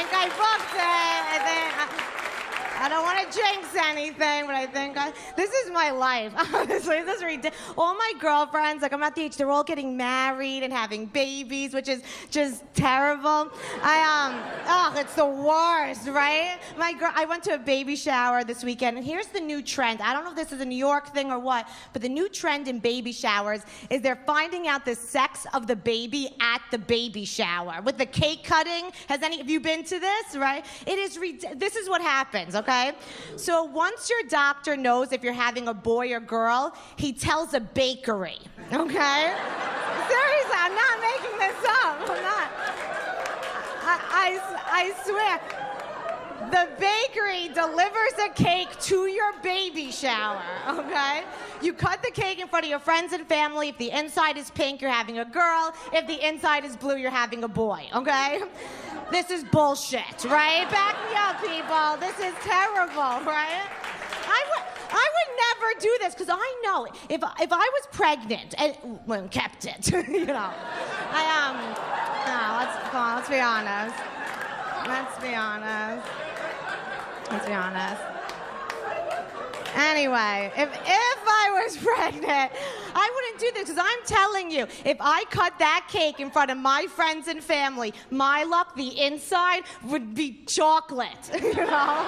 think I booked it. I don't want to jinx anything, but I think this is my life. Honestly, this is ridiculous. All my girlfriends, like I'm at the age, they're all getting married and having babies, which is just terrible. It's the worst, right? I went to a baby shower this weekend, and here's the new trend. I don't know if this is a New York thing or what, but the new trend in baby showers is they're finding out the sex of the baby at the baby shower with the cake cutting. Have you been to this? Right? This is what happens. Okay. So once your doctor knows if you're having a boy or girl, he tells a bakery, okay? Seriously, I'm not making this up. I'm not. I swear. The bakery delivers a cake to your baby shower, okay? You cut the cake in front of your friends and family. If the inside is pink, you're having a girl. If the inside is blue, you're having a boy, okay? This is bullshit, right? Back me up, people. This is terrible, right? I would never do this because I know if I was pregnant and kept it, you know. Let's be honest. Let's be honest. Anyway, if I was pregnant, I wouldn't do this because I'm telling you, if I cut that cake in front of my friends and family, my luck, the inside would be chocolate, you know?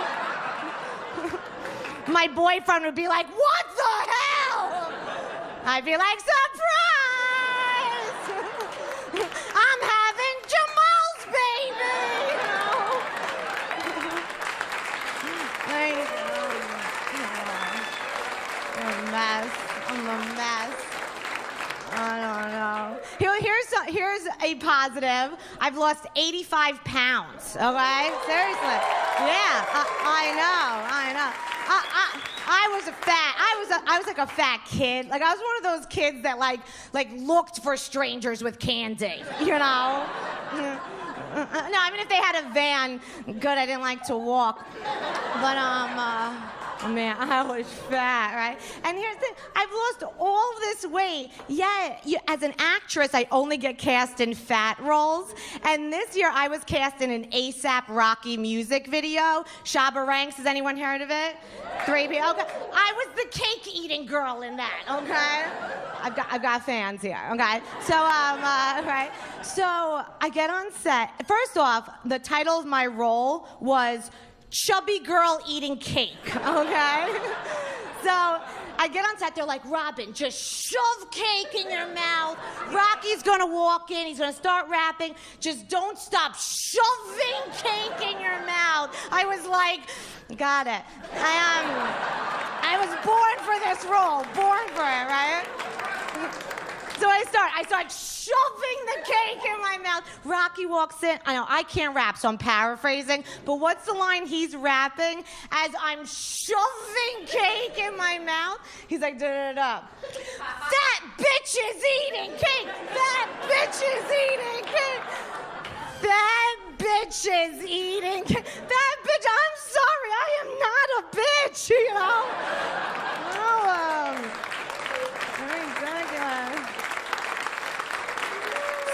My boyfriend would be like, what the hell? I'd be like, surprise! I'm having Jamal's baby, you know? I'm a mess. I don't know. Here's a positive. I've lost 85 pounds, okay? Seriously. Yeah, I know. I was like a fat kid. Like I was one of those kids that like looked for strangers with candy, you know? No, I mean if they had a van, good, I didn't like to walk. But man, I was fat, right? And here's the thing, I've lost all this weight, yet as an actress, I only get cast in fat roles. And this year, I was cast in an A$AP Rocky music video. Shabba Ranks, has anyone heard of it? 3 people, okay. I was the cake-eating girl in that, okay? I've got fans here, okay? So, right? So, I get on set. First off, the title of my role was Chubby Girl Eating Cake, okay? So I get on set, they're like, Robin, just shove cake in your mouth. Rocky's gonna walk in, he's gonna start rapping. Just don't stop shoving cake in your mouth. I was like, got it. I was born for this role, born for it, right? So I start shoving the cake in my mouth. Rocky walks in. I know, I can't rap, so I'm paraphrasing. But what's the line he's rapping as I'm shoving cake in my mouth? He's like, da-da-da. That bitch is eating cake. That bitch is eating cake. That bitch is eating cake. That bitch, I'm sorry, I am not a bitch, you know? Ridiculous.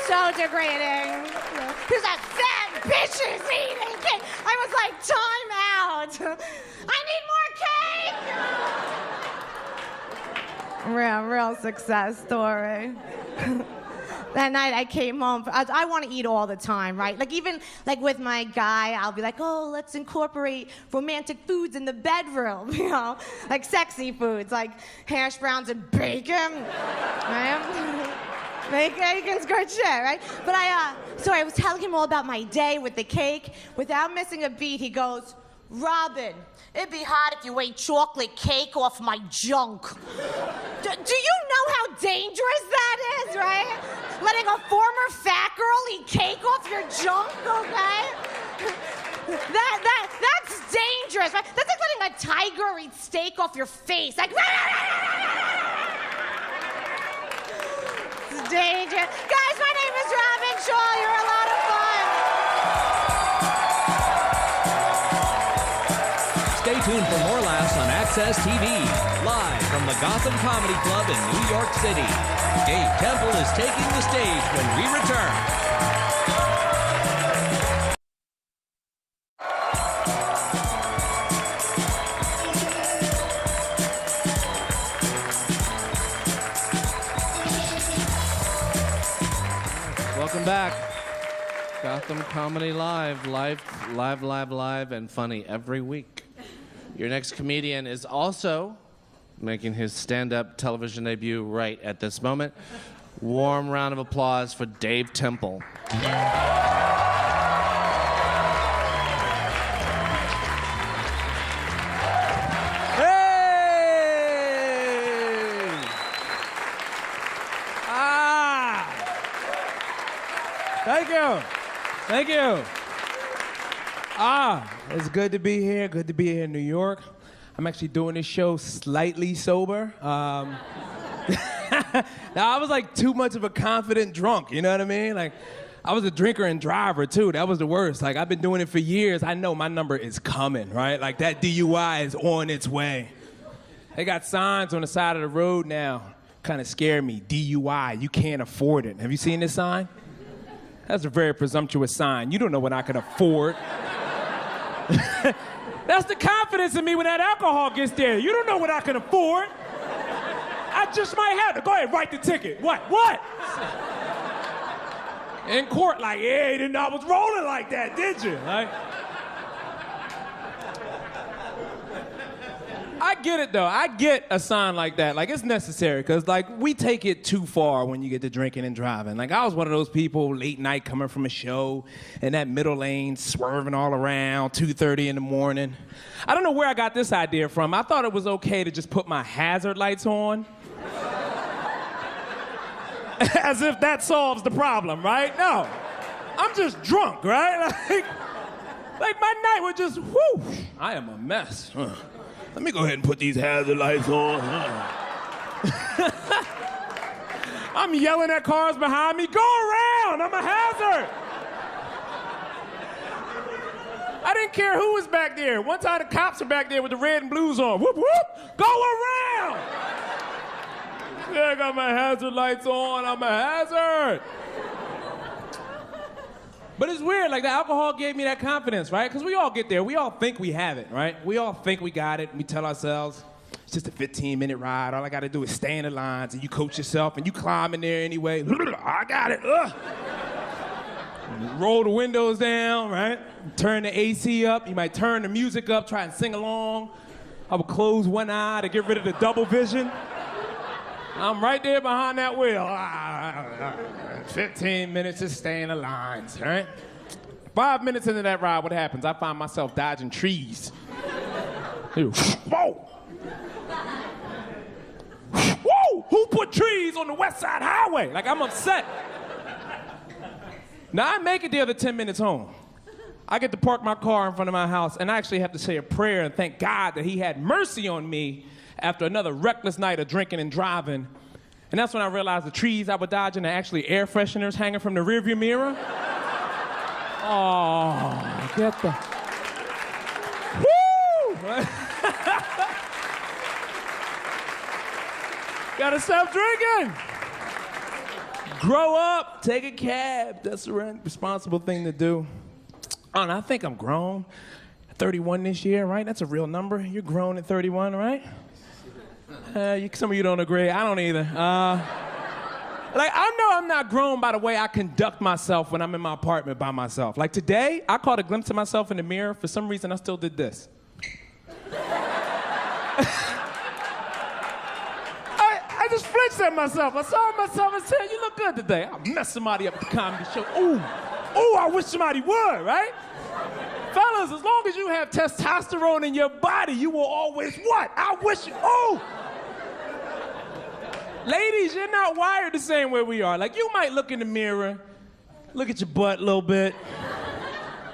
So degrading. Because that fat bitch is eating cake. I was like, time out. I need more cake. Real success story. That night I came home. I want to eat all the time, right? Like even like with my guy, I'll be like, oh, let's incorporate romantic foods in the bedroom, you know, like sexy foods, like hash browns and bacon, right? Bacon's good shit, right? But so I was telling him all about my day with the cake. Without missing a beat, he goes, Robin, it'd be hot if you ate chocolate cake off my junk. Do you know how dangerous that is, right? Letting a former fat girl eat cake off your junk, okay? That's dangerous, right? That's like letting a tiger eat steak off your face. Like, it's dangerous. Guys, my name is Robin Shaw. You're a lot of fun. Stay tuned for more laughs on Access TV, live from the Gotham Comedy Club in New York City. Dave Temple is taking the stage when we return. Welcome back. Gotham Comedy Live, live, and funny every week. Your next comedian is also making his stand-up television debut right at this moment. Warm round of applause for Dave Temple. Thank you. It's good to be here. Good to be here in New York. I'm actually doing this show slightly sober. Now, I was like too much of a confident drunk, you know what I mean? Like, I was a drinker and driver too. That was the worst. Like, I've been doing it for years. I know my number is coming, right? Like, that DUI is on its way. They got signs on the side of the road now. Kind of scare me. DUI, you can't afford it. Have you seen this sign? That's a very presumptuous sign. You don't know what I can afford. That's the confidence in me when that alcohol gets there. You don't know what I can afford. I just might have to. Go ahead, write the ticket. What? In court, like, yeah, you didn't know I was rolling like that, did you? Like, I get it, though. I get a sign like that. Like, it's necessary, because, like, we take it too far when you get to drinking and driving. Like, I was one of those people, late night, coming from a show, in that middle lane, swerving all around, 2:30 in the morning. I don't know where I got this idea from. I thought it was okay to just put my hazard lights on. As if that solves the problem, right? No. I'm just drunk, right? Like my night was just, whoo, I am a mess. Let me go ahead and put these hazard lights on. I'm yelling at cars behind me, go around, I'm a hazard. I didn't care who was back there. One time the cops were back there with the red and blues on. Whoop, whoop, go around. Yeah, I got my hazard lights on, I'm a hazard. But it's weird, like the alcohol gave me that confidence, right? Because we all get there, we all think we have it, right? We all think we got it, and we tell ourselves, it's just a 15-minute ride, all I gotta do is stay in the lines, and you coach yourself, and you climb in there anyway. I got it, roll the windows down, right? Turn the AC up, you might turn the music up, try and sing along. I would close one eye to get rid of the double vision. I'm right there behind that wheel. 15 minutes to stay in the lines, right? 5 minutes into that ride, what happens? I find myself dodging trees. Whoa! Whoa! Who put trees on the West Side Highway? Like, I'm upset. Now, I make it the other 10 minutes home. I get to park my car in front of my house, and I actually have to say a prayer and thank God that he had mercy on me after another reckless night of drinking and driving. And that's when I realized the trees I was dodging are actually air fresheners hanging from the rearview mirror. Oh, get the... Woo! Gotta stop drinking. Grow up, take a cab. That's the responsible thing to do. Oh, and I think I'm grown. 31 this year, right? That's a real number. You're grown at 31, right? Some of you don't agree. I don't either. Like, I know I'm not grown by the way I conduct myself when I'm in my apartment by myself. Like today, I caught a glimpse of myself in the mirror. For some reason, I still did this. I just flinched at myself. I saw myself and said, you look good today. I'll mess somebody up at the comedy show. Ooh, I wish somebody would, right? Fellas, as long as you have testosterone in your body, you will always what? I wish you, ooh! Ladies, you're not wired the same way we are. Like, you might look in the mirror, look at your butt a little bit,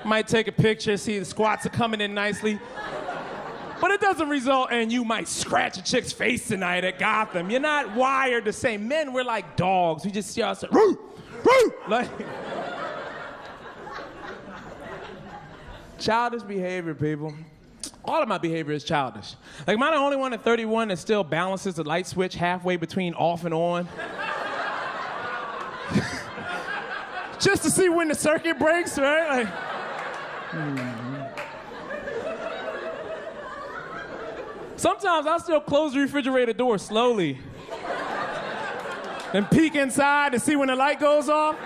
might take a picture, see the squats are coming in nicely, but it doesn't result in you might scratch a chick's face tonight at Gotham. You're not wired the same. Men, we're like dogs. We just see ourselves, roo, roo, like... Childish behavior, people. All of my behavior is childish. Like, am I the only one at 31 that still balances the light switch halfway between off and on? Just to see when the circuit breaks, right? Like, Sometimes I still close the refrigerator door slowly. Then peek inside to see when the light goes off.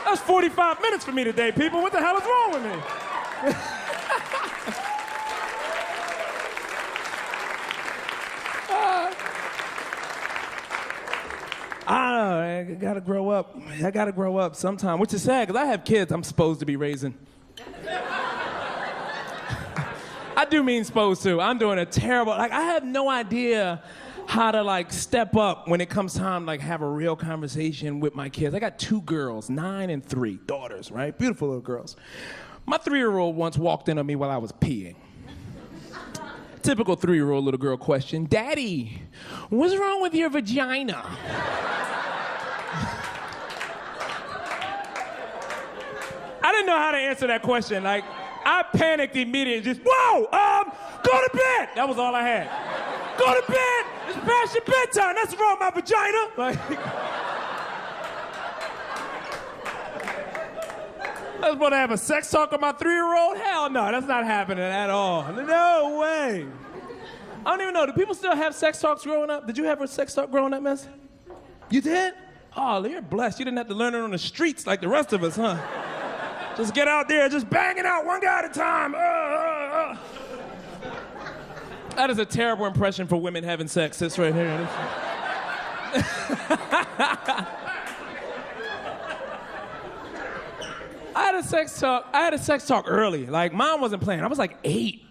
That's 45 minutes for me today, people. What the hell is wrong with me? I don't know, I gotta grow up. I gotta grow up sometime, which is sad, because I have kids I'm supposed to be raising. I do mean supposed to. I'm doing a terrible, I have no idea how to step up when it comes time to have a real conversation with my kids. I got 2 girls, 9 and 3, daughters, right? Beautiful little girls. My 3-year-old once walked in on me while I was peeing. Typical 3-year-old little girl question, Daddy, what's wrong with your vagina? I didn't know how to answer that question. I panicked immediately, just, whoa, go to bed. That was all I had. Go to bed, it's past your bedtime. That's wrong with my vagina. I was supposed to have a sex talk with my 3-year-old? Hell no, that's not happening at all. No way. I don't even know, do people still have sex talks growing up? Did you have a sex talk growing up, miss? You did? Oh, you're blessed. You didn't have to learn it on the streets like the rest of us, huh? Just get out there, just banging out one guy at a time. That is a terrible impression for women having sex. This right here. I had a sex talk early. Mom wasn't playing. I was 8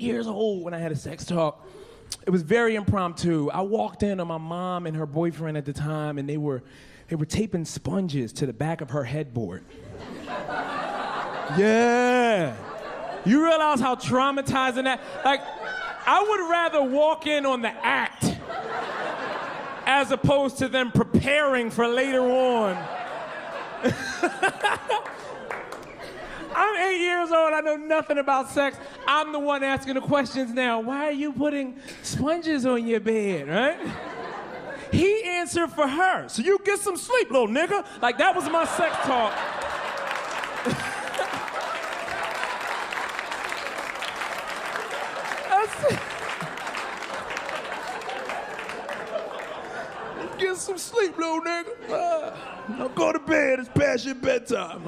years old when I had a sex talk. It was very impromptu. I walked in on my mom and her boyfriend at the time, and they were taping sponges to the back of her headboard. Yeah. You realize how traumatizing that? I would rather walk in on the act as opposed to them preparing for later on. I'm 8 years old, I know nothing about sex. I'm the one asking the questions now. Why are you putting sponges on your bed, right? He answered for her. So you get some sleep, little nigga. That was my sex talk. Get some sleep, little nigga. Now go to bed, it's past your bedtime.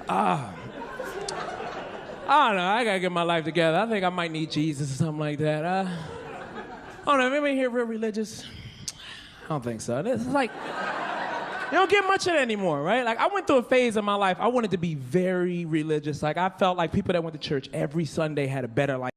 I don't know, I gotta get my life together. I think I might need Jesus or something like that. I don't know, anybody here real religious? I don't think so. It's you don't get much of that anymore, right? I went through a phase in my life, I wanted to be very religious. I felt like people that went to church every Sunday had a better life.